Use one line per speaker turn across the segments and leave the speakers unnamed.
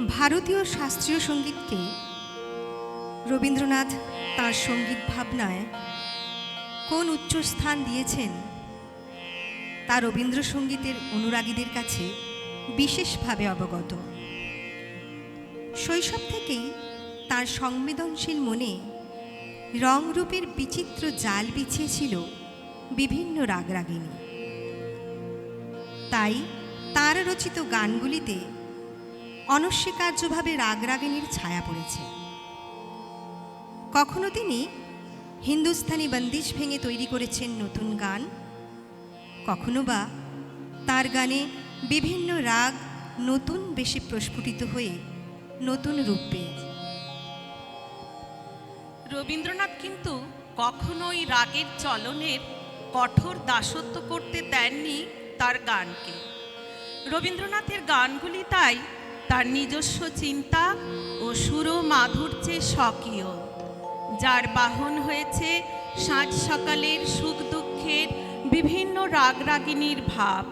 ভারতীয় শাস্ত্রীয় সঙ্গীতকে রবীন্দ্রনাথ তাঁর সঙ্গীত ভাবনায় কোন উচ্চস্থান দিয়েছেন তা রবীন্দ্রসঙ্গীতের অনুরাগীদের কাছে বিশেষভাবে অবগত। শৈশব থেকেই তাঁর সংবেদনশীল মনে রংরূপের বিচিত্র জাল বিছিয়েছিল বিভিন্ন রাগরাগিনী। তাই তাঁর রচিত গানগুলিতে অনস্বীকার্যভাবে রাগরাগিনীর ছায়া পড়েছে। কখনো তিনি হিন্দুস্তানি বন্দিশ ভেঙে তৈরি করেছেন নতুন গান, কখনো বা তার গানে বিভিন্ন রাগ নতুন বেশি প্রস্ফুটিত হয়ে নতুন রূপ পেয়ে।
রবীন্দ্রনাথ কিন্তু কখনোই রাগের চলনের কঠোর দাসত্ব করতে দেননি তার গানকে। রবীন্দ্রনাথের গানগুলি তাই তার নিজস্ব চিন্তা ও সুর মাধুর্যে স্বকীয়, যার বাহন হয়েছে সাঁঝ সকালের সুখ দুঃখের বিভিন্ন রাগরাগিনীর ভাব।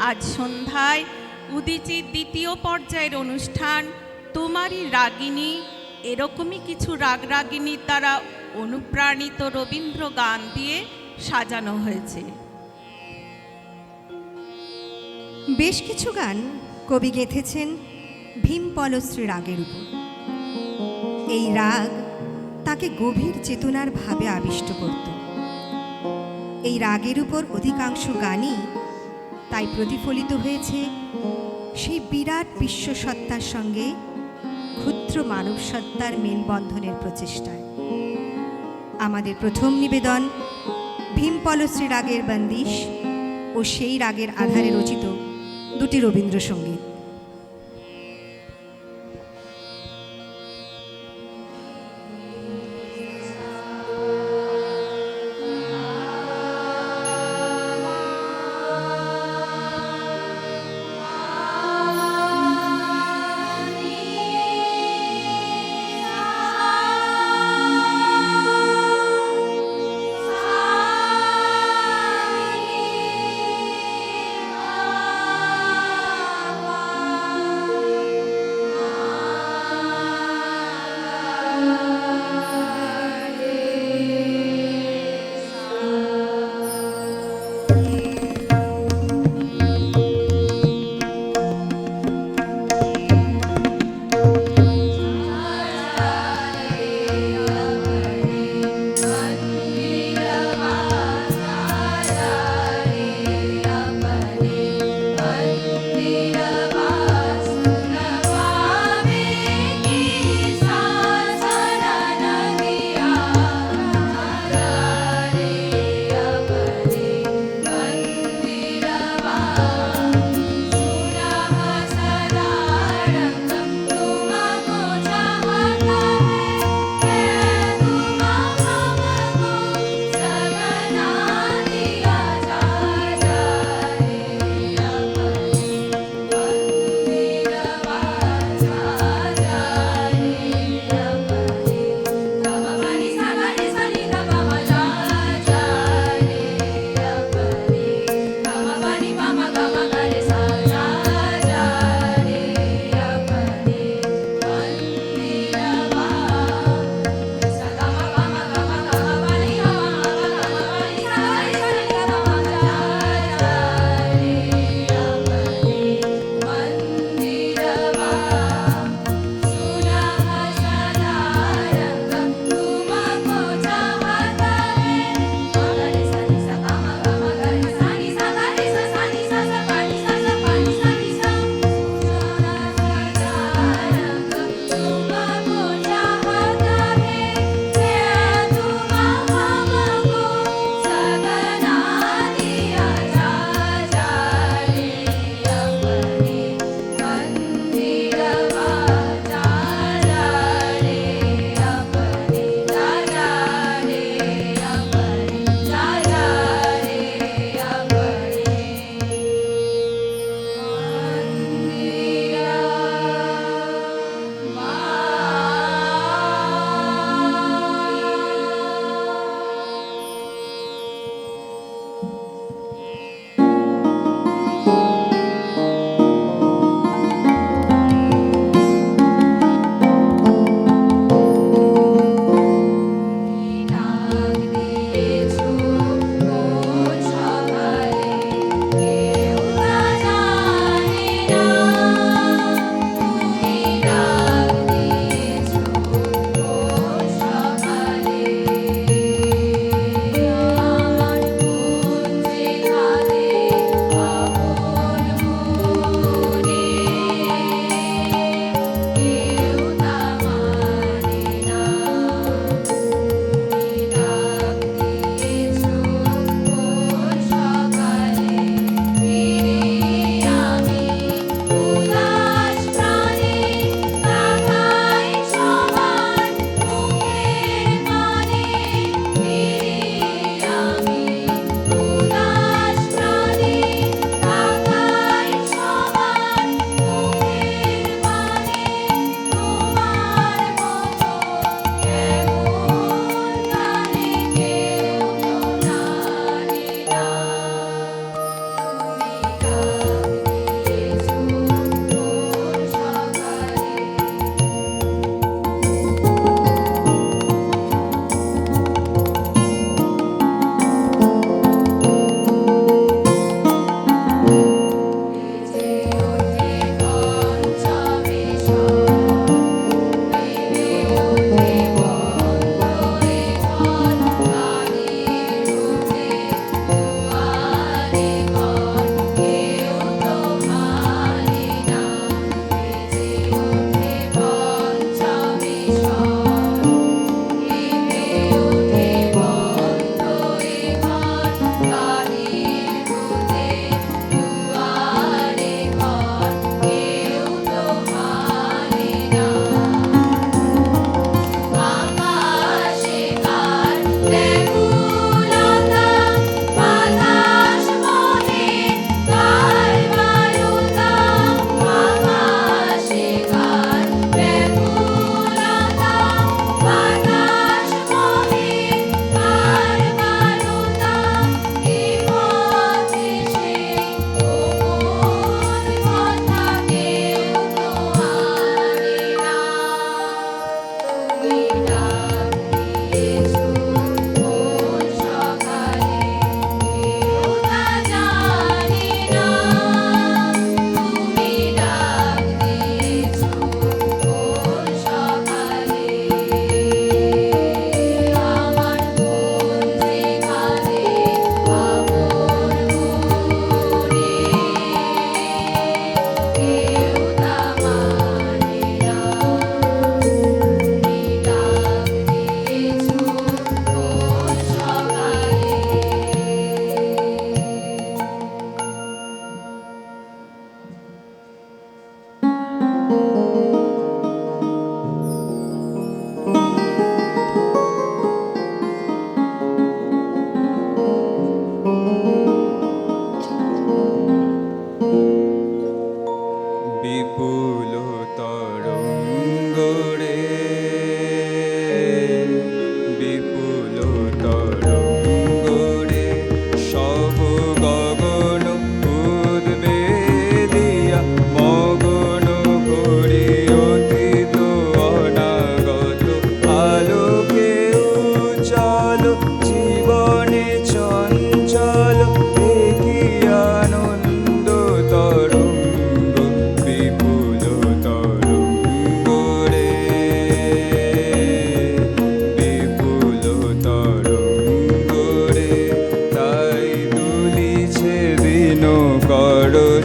আজ সন্ধ্যায় উদীচীর দ্বিতীয় পর্যায়ের অনুষ্ঠান তোমারই রাগিনী, এরকমই কিছু রাগরাগিনীর দ্বারা অনুপ্রাণিত রবীন্দ্র গান দিয়ে সাজানো হয়েছে।
বেশ কিছু গান কবি গেঁথেছেন ভীমপলশ্রী রাগের উপর। এই রাগ তাকে গভীর চেতনার ভাবে আবিষ্ট করত। এই রাগের উপর অধিকাংশ গানই তাই প্রতিফলিত হয়েছে সেই বিরাট বিশ্বসত্তার সঙ্গে ক্ষুদ্র মানব সত্তার মেলবন্ধনের প্রচেষ্টায়। আমাদের প্রথম নিবেদন ভীমপলশ্রী রাগের বন্দিশ ও সেই রাগের আধারে রচিত দুটি রবীন্দ্রসঙ্গীত।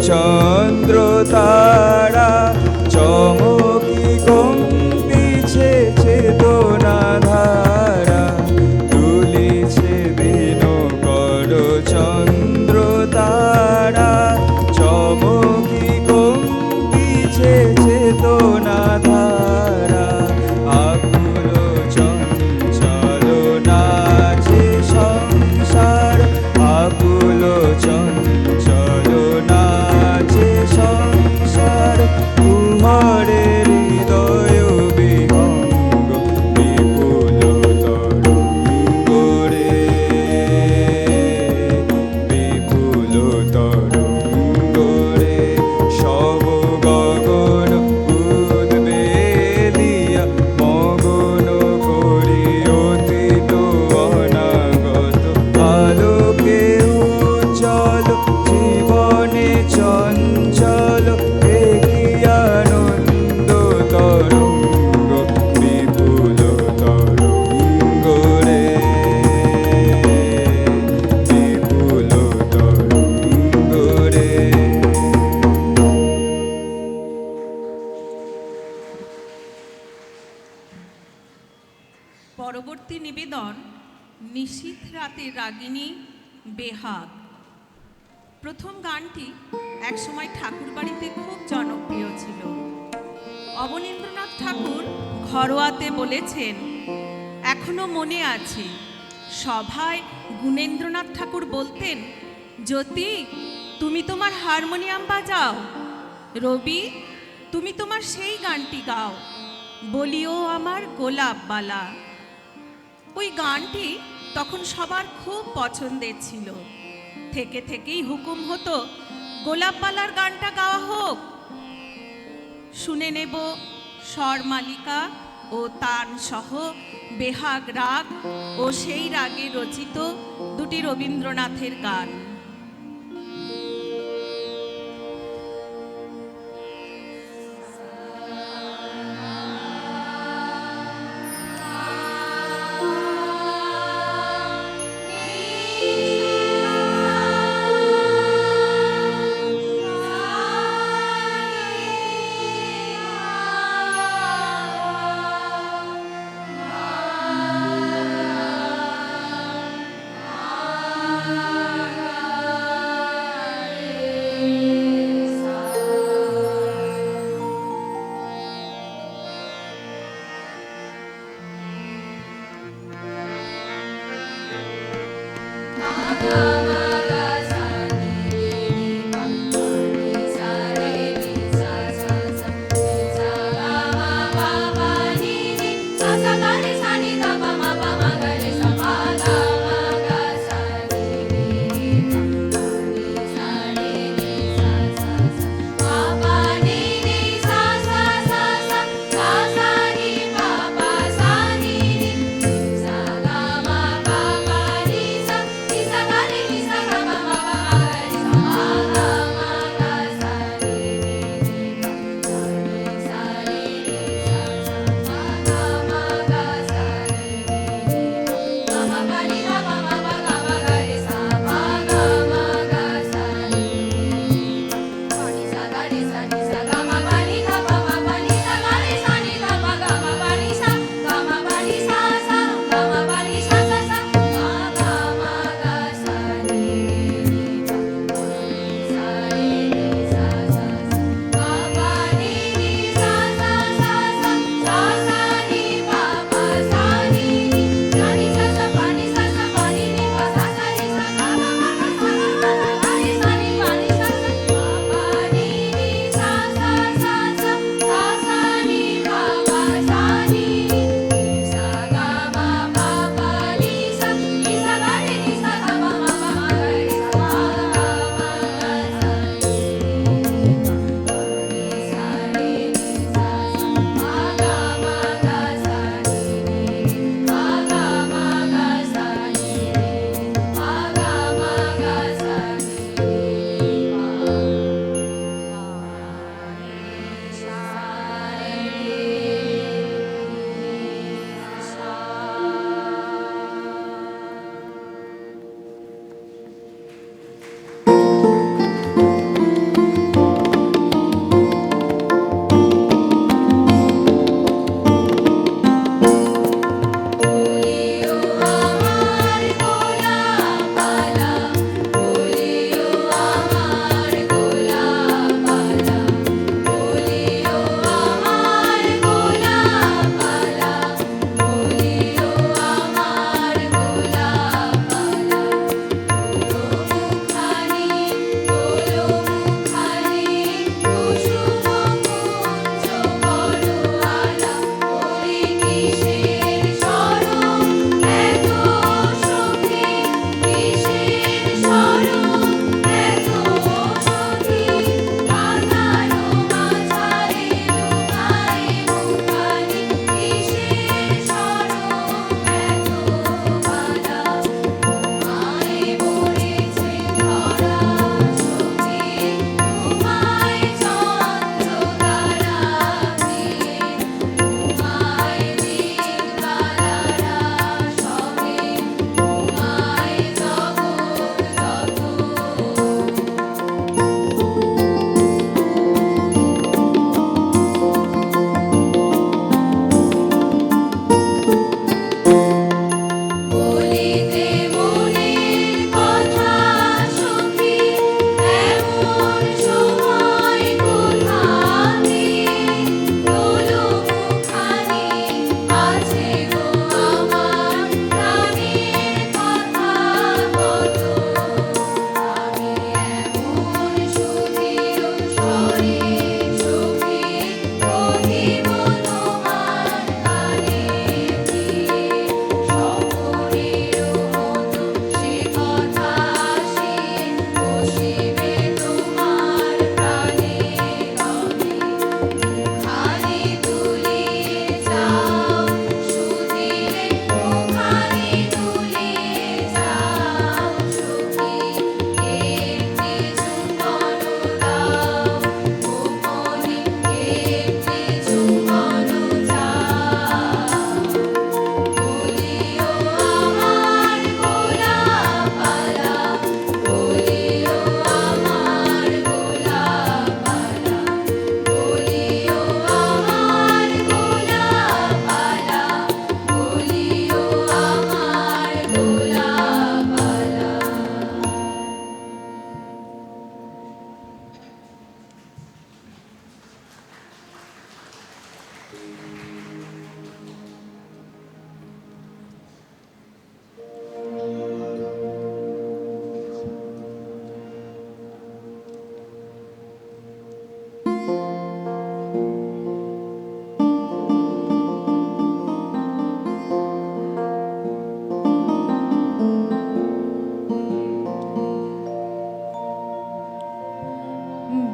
চন্দ্র তারা চমকি কম্পিছে চেতনা ধারা তুলিছে দিন কর চন্দ্র তারা চমকি কম্পিছে চেতনা ধারা আকুল চঞ্চল নাচে সংসার আকুল চঞ্চল নাচে সংসার কুহরে হৃদয় বিহঙ্গ বিপুল তরঙ্গ রে বিপুল তরঙ্গ রে সব গগন উদ্বেলিয়া মগন করি অতীত অনাগত আলোকে উজ্জ্বল জীবনে চঞ্চল দেখি আনন্দ তরঙ্গ বিপুল তরঙ্গ রে বিপুল তরঙ্গ রে।
পরবর্তী নিবেদন নিশীথ রাতের রাগিনী বেহাগ। প্রথম গানটি একসময় ঠাকুর বাড়িতে খুব জনপ্রিয় ছিল। অবনীন্দ্রনাথ ঠাকুর ঘরোয়াতে বলেছেন, এখনো মনে আছে সভায় গুণেন্দ্রনাথ ঠাকুর বলতেন, জ্যোতি তুমি তোমার হারমোনিয়াম বাজাও, রবি তুমি তোমার সেই গানটি গাও, বলিও আমার গোলাপবালা। ওই গানটি তখন সবার খুব পছন্দের ছিল। থেকে থেকেই হুকুম হতো গোলাপবালার গানটা গাওয়া হোক। শুনে নেব স্বর মালিকা ও তান সহ বেহাগ রাগ ও সেই রাগে রচিত দুটি রবীন্দ্রনাথের গান।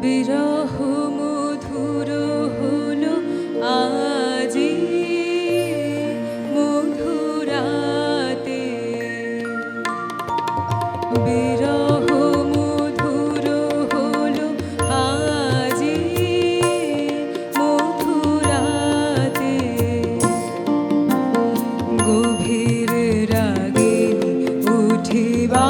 বিরহ মধুর হলো আজি মধুরাতে, বিরহ মধুর হলো আজি মধুরাতে, গভীর রাগিনী উঠিবা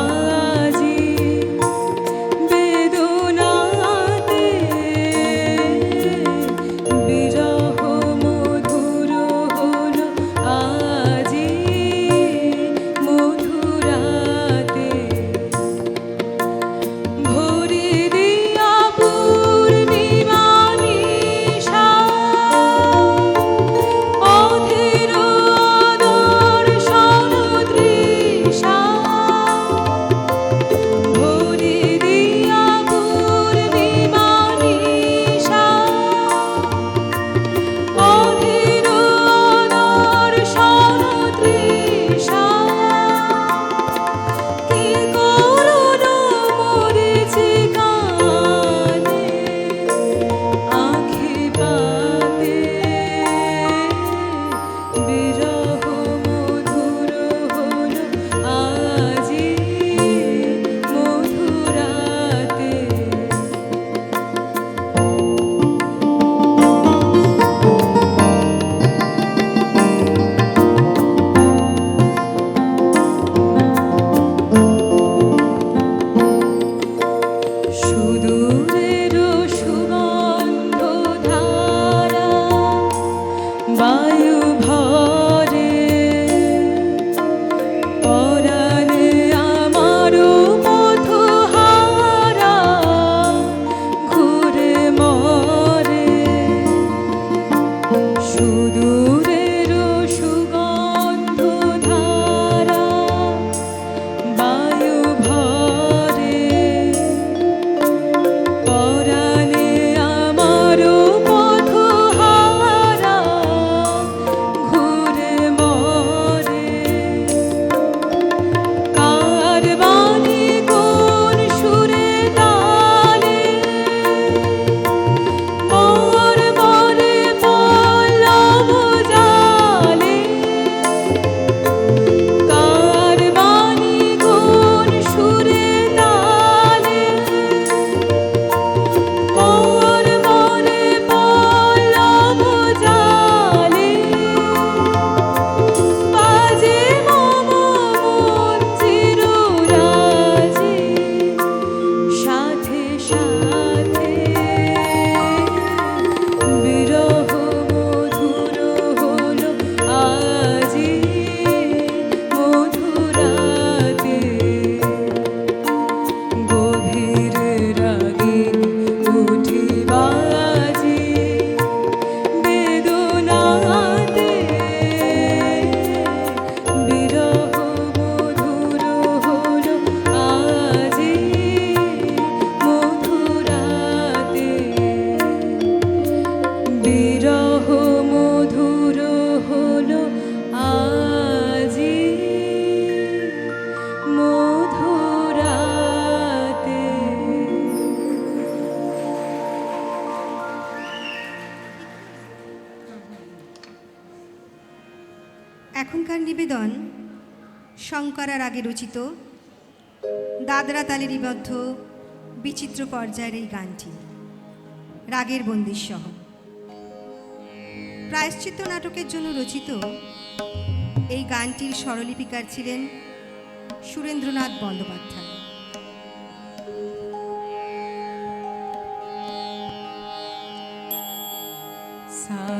এখনকার নিবেদন শঙ্করা রাগে রচিত দাদরা তালে নিবদ্ধ বিচিত্র পর্যায়ের এই গানটি রাগের বন্দিশ সহ প্রায়শ্চিত্ত নাটকের জন্য রচিত এই গানটির স্বরলিপিকার ছিলেন সুরেন্দ্রনাথ বন্দ্যোপাধ্যায়।
जा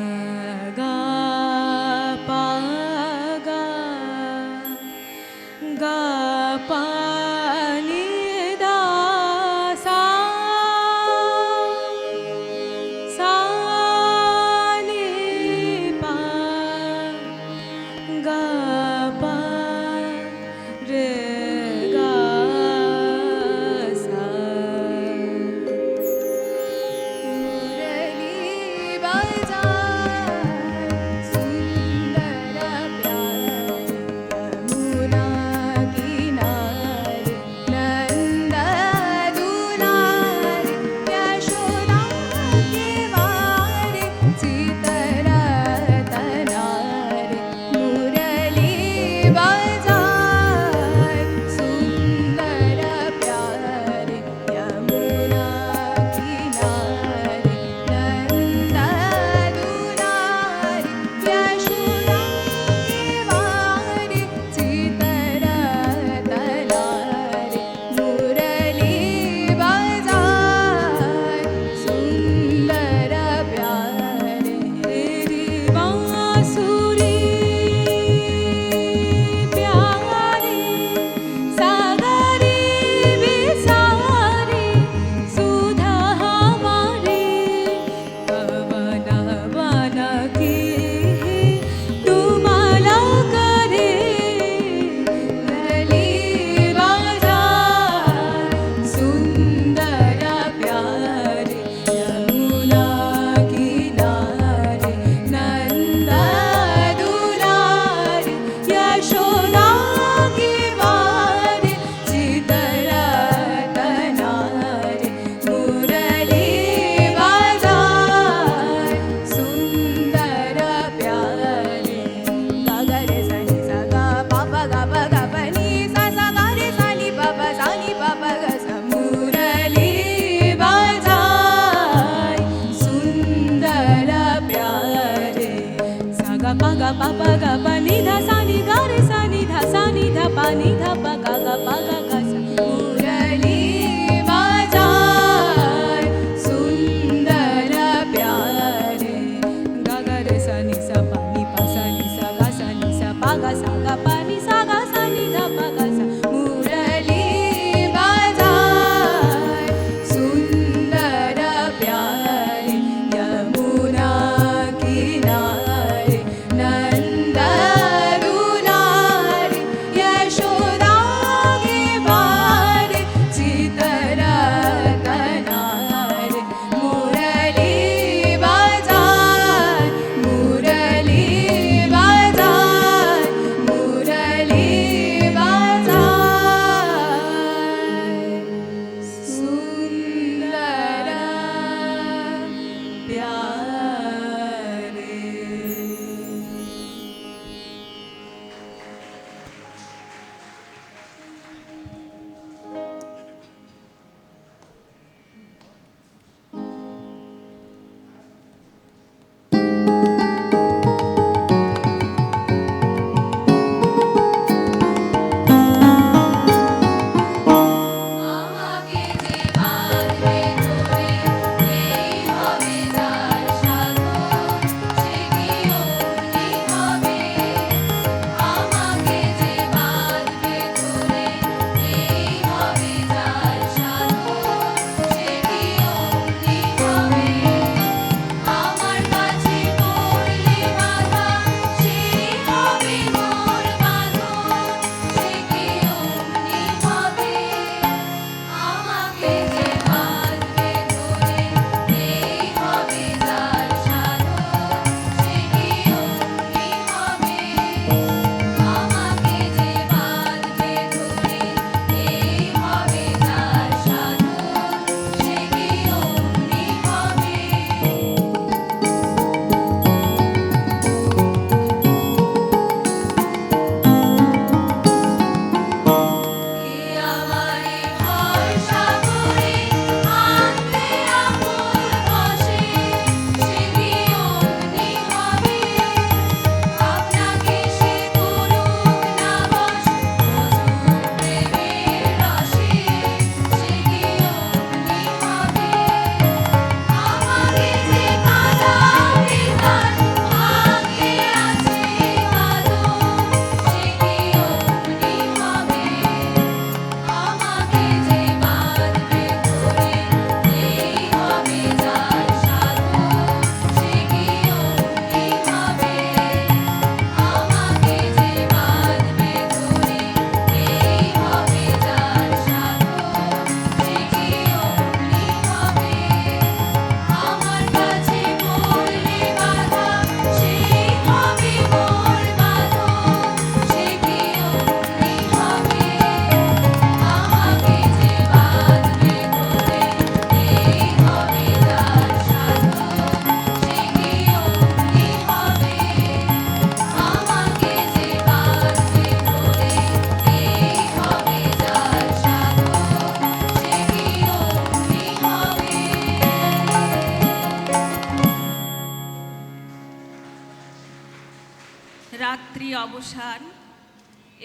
অবসান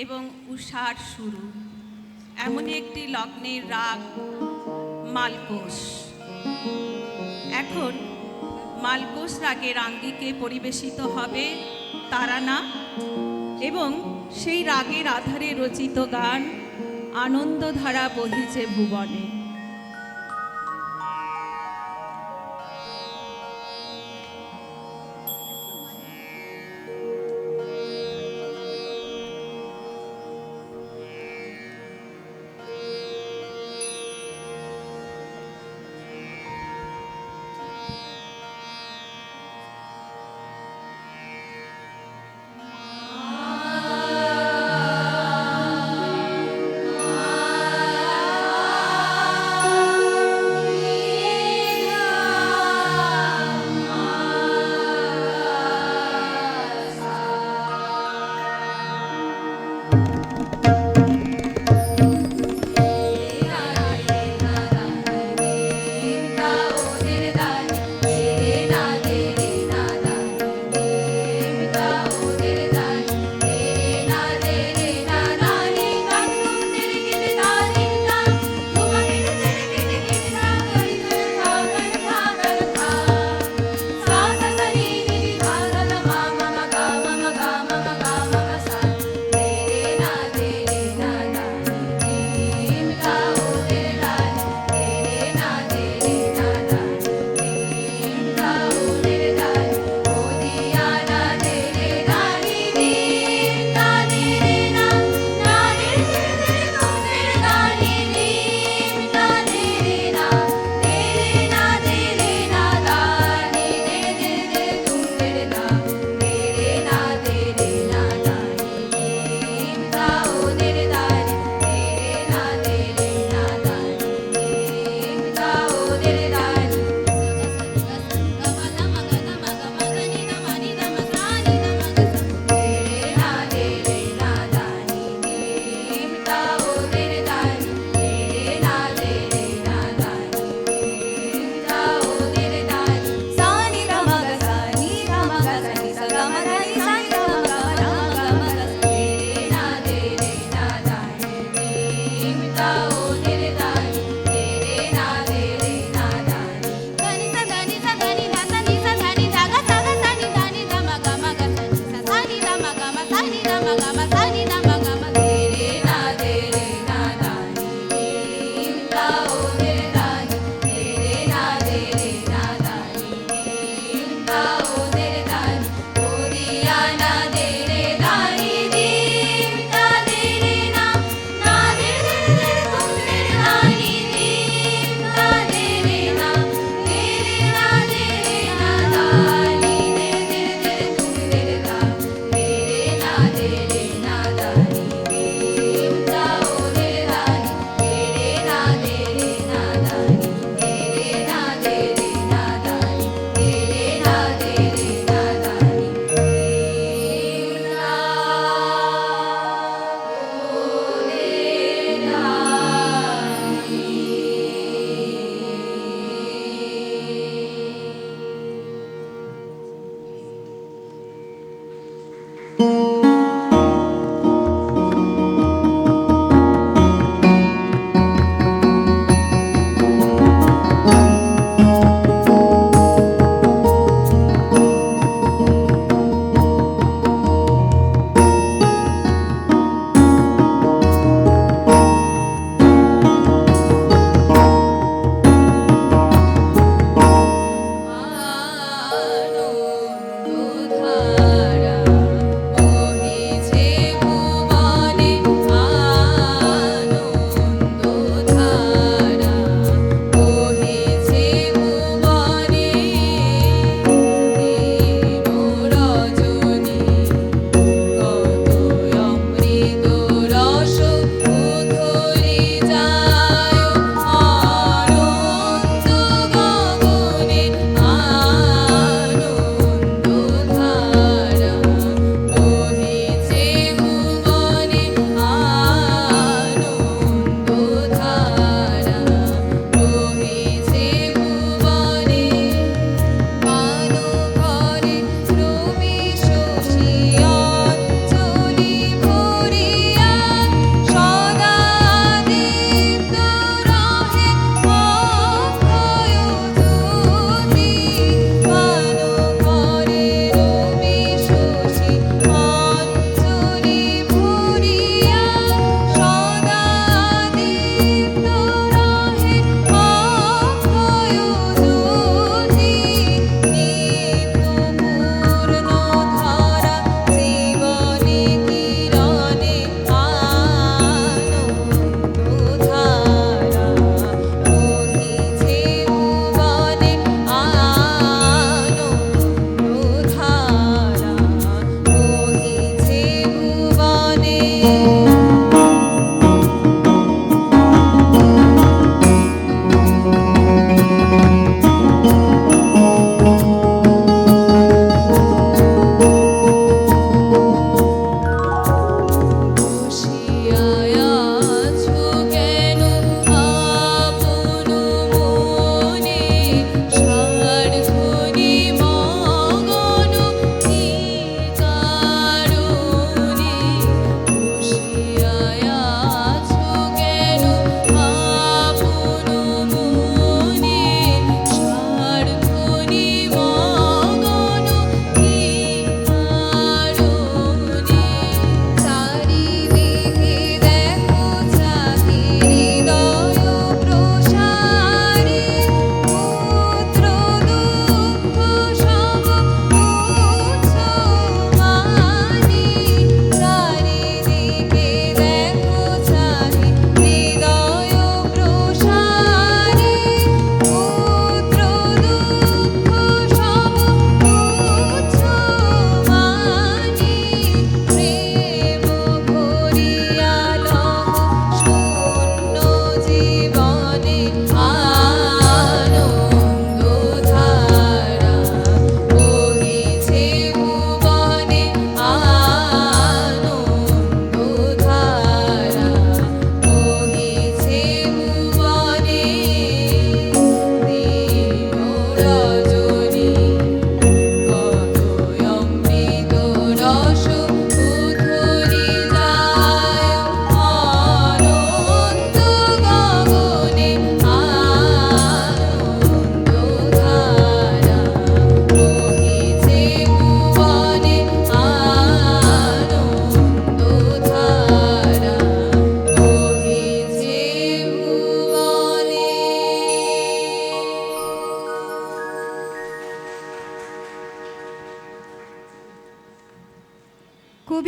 এবং উষার শুরু, এমনই একটি লগ্নের রাগ মালকোষ। এখন মালকোষ রাগের আঙ্গিকে পরিবেশিত হবে তারানা এবং সেই রাগের আধারে রচিত গান আনন্দধারা বহিছে ভুবনে।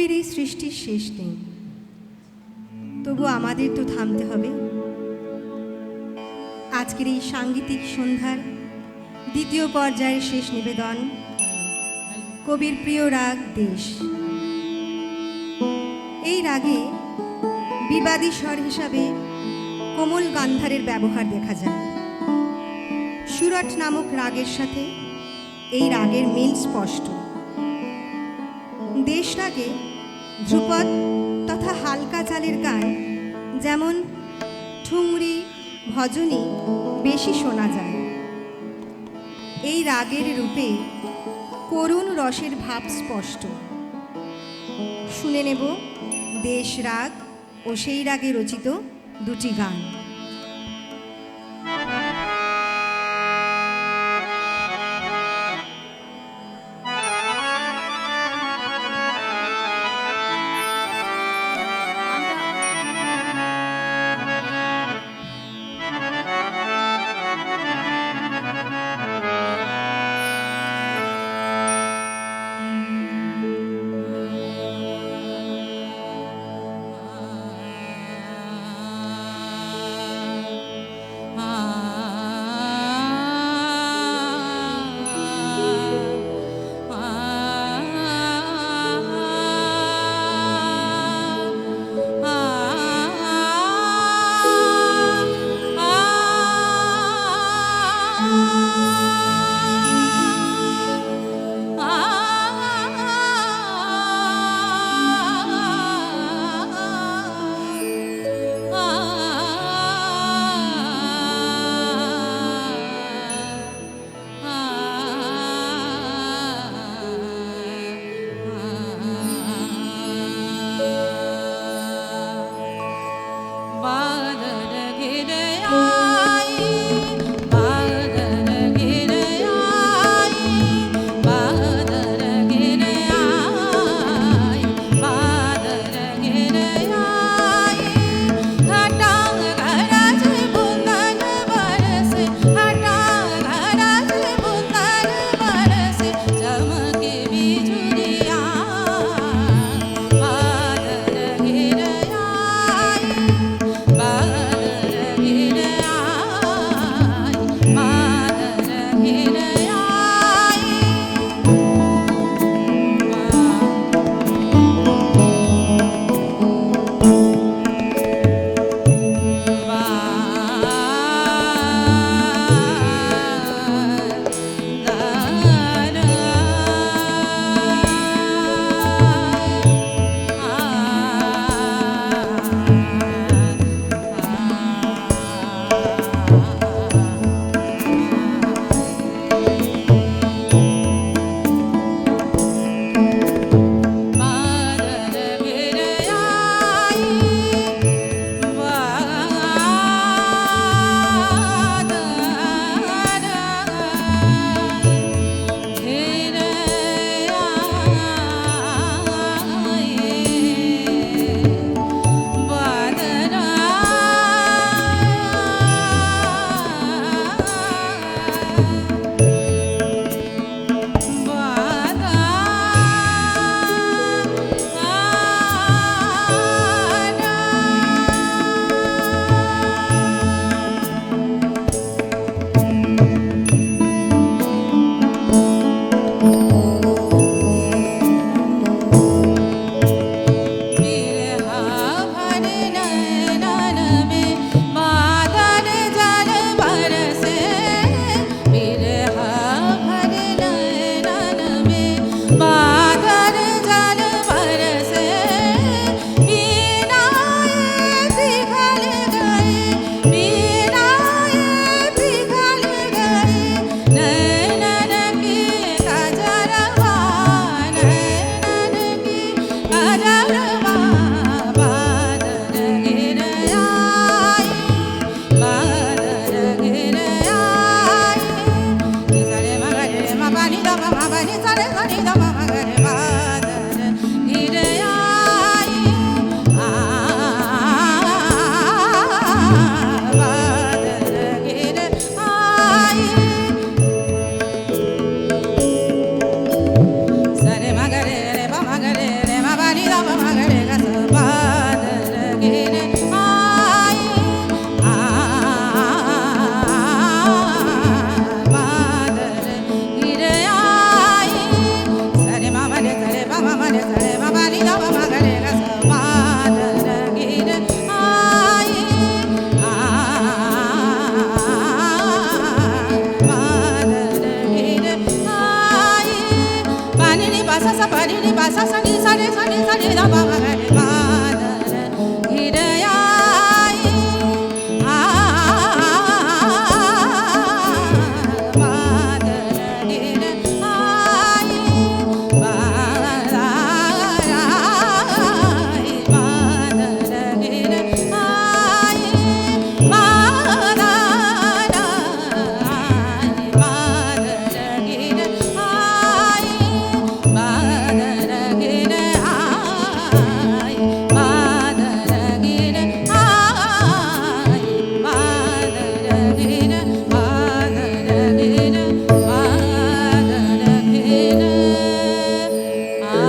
কবির এই সৃষ্টির শেষ নেই, তবু আমাদের তো থামতে হবে। আজকের এই সাঙ্গীতিক সন্ধ্যার দ্বিতীয় পর্যায়ের শেষ নিবেদন, কবির প্রিয় রাগ দেশ। এই রাগে বিবাদী স্বর হিসাবে কোমল গান্ধারের ব্যবহার দেখা যায়। সুরট নামক রাগের সাথে এই রাগের মিল স্পষ্ট। দেশ রাগে ধ্রুপদ তথা হালকা চালের গান যেমন ঠুংরি, ভজনী বেশি শোনা যায়। এই রাগের রূপে করুণ রসের ভাব স্পষ্ট। শুনে নেব দেশ রাগ ও সেই রাগে রচিত দুটি গান।
sa pa ni ni pa sa sa ni sa ni da pa ma ga re ma da re hi re ya i a ma da re hi re a i ma da ra i ma da re hi re a i ma da ra i ma da re hi re a i ma da re hi re a i ma da re hi re a i ma da re hi re ma da re hi re ma da re hi re a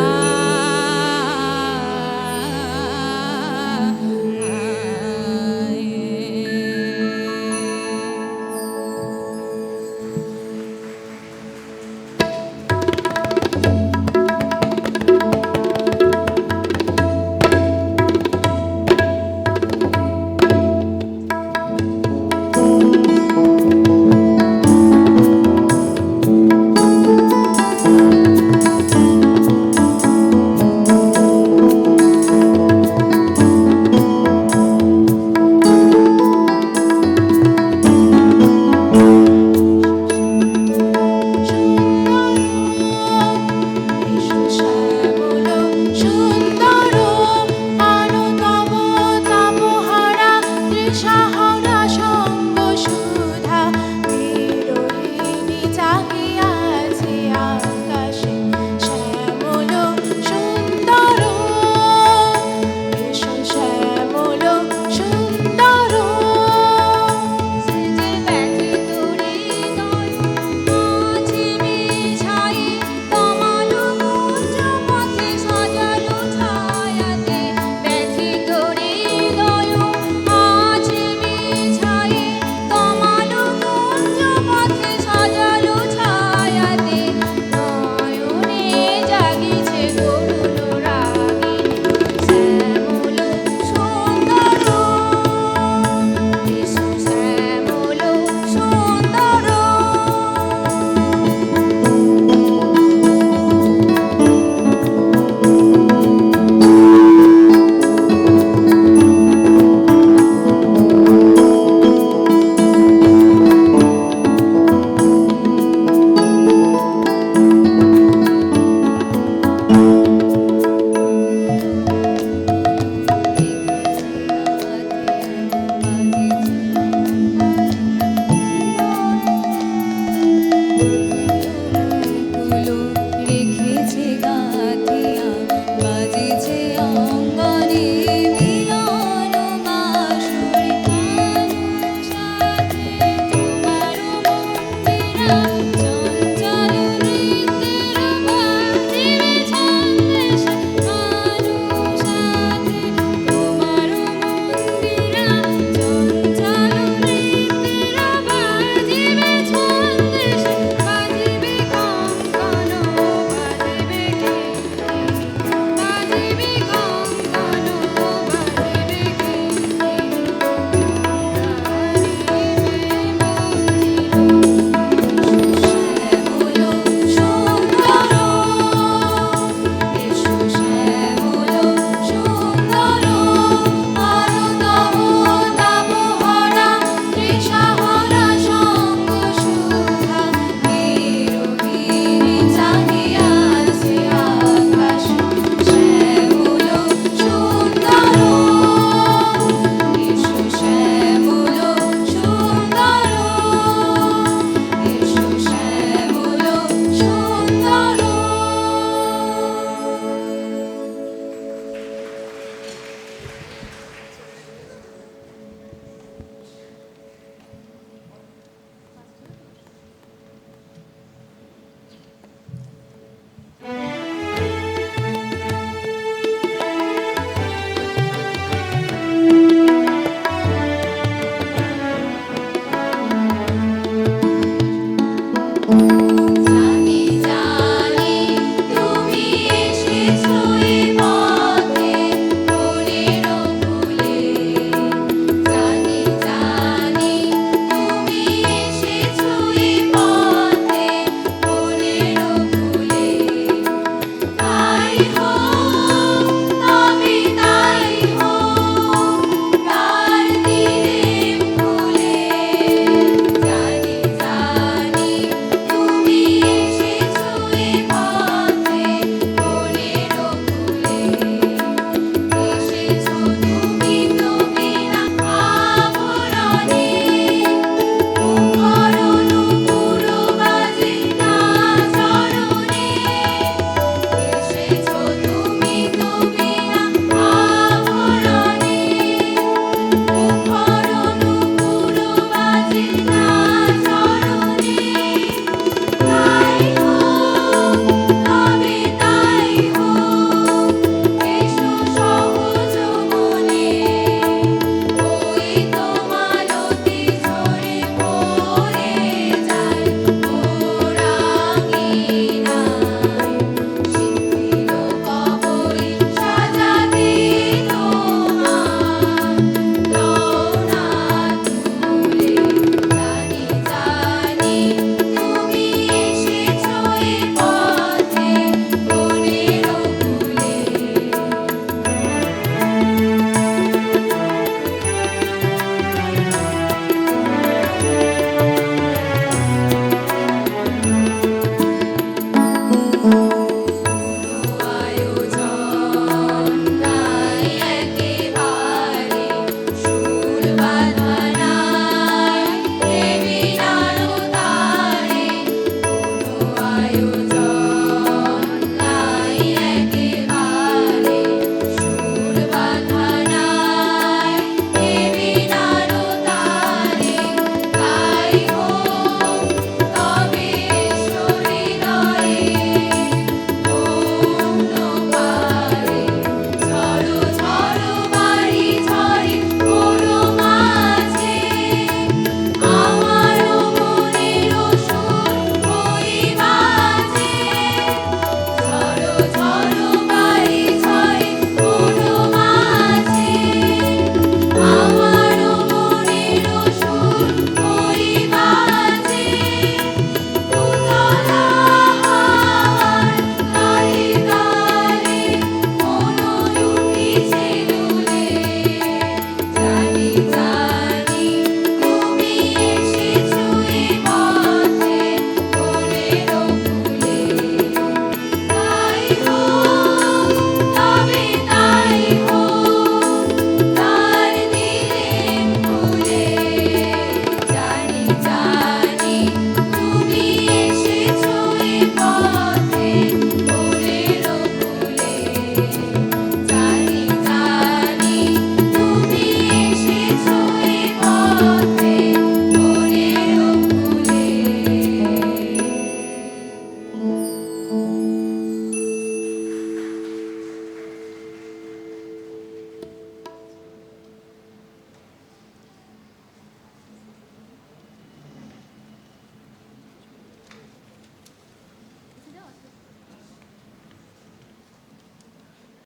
শ্যামল সুন্দর আনতম তাপহারা তৃষাহরা সঙ্গ সুধা বিরোহিণী চাহিয়াছে আকাশে শ্যামল সুন্দর এসো শ্যামল সুন্দর সৃজে ব্যথিত হৃদয় মাঝে মিছাই তমালো কুঞ্জ পথে সাজালো ছায়াতে ব্যথিত হৃদয় মাঝে মিছাই তমালো কুঞ্জ পথে সাজালো ছায়াতে নয়নে জাগিছে করুণ রাগিনী শ্যামল সুন্দর এসো শ্যামল সুন্দর ফুলো রেখেছে গাঁথিয়া বাজেছে অঙ্গনে মিলন বাঁশরি কারুর সাথে তোমার মন্দিরা